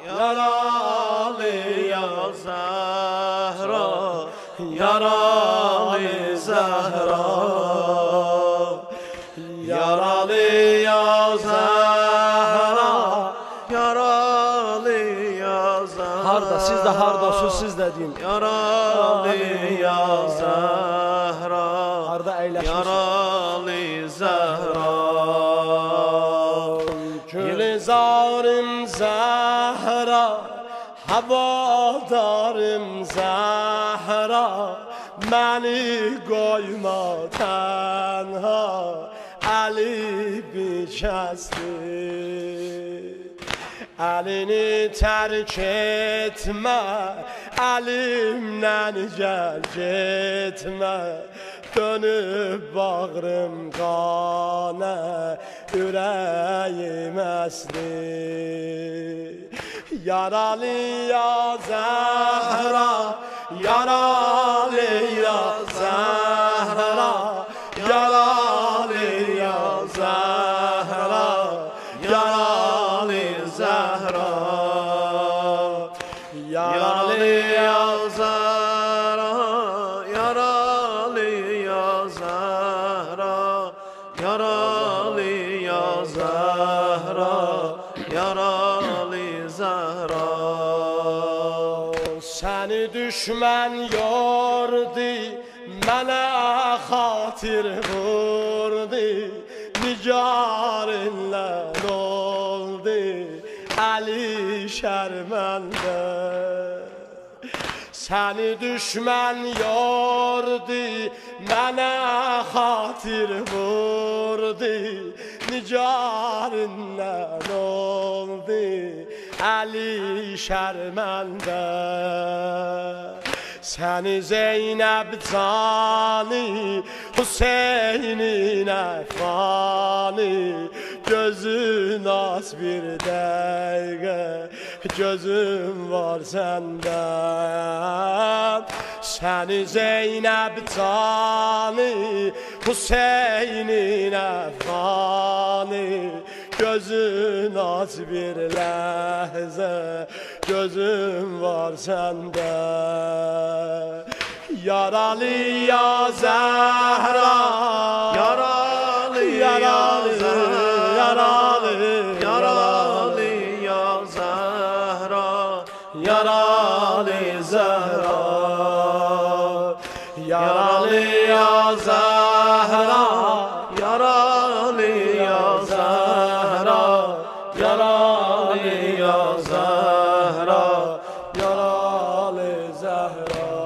yaralı ya Zahra, yaralı Zahra, yaralı ya Zahra, yaralı ya Zahra. Harda, siz de hardasınız, siz de deyin. Yaralı ya Zahra, Harda eyleşmişsiniz. yaralı Zahra. Gülzarım Zahra, havadarım Zahra, beni koyma tenha, Ali bikesti. Elini terk etme, elimden gel gitme, dönüp bağrım kana, yüreğim esli. Yaralı ya Zahra, yaralı ya Zahra, yaralı ya Zahra, yaralı Zahra, Yaralı ya Zahra, yaralı ya Zahra, yaralı ya Zahra, yaralı Zahra. Seni düşman yordu, bana hatir vurdu, nigarınla oldu, Ali şermende. Seni düşman yordu, bana hatir vurdu, nigarınla oldu, Ali şermende. Seni Zeynep canı, Hüseyin'in efani, gözün az bir dəqiqə, gözüm var səndən. Səni Zeynep canı, Hüseyin'in efani, gözün az bir ləhzə, gözüm var səndə. Yaralı ya Zahra, Yaralı yaralı, yaralı, yaralı ya Zahra, yaralı Zahra, yaralı ya Zahra, yaralı ya Zahra, yaralı ya Zahra, yaralı Zahra.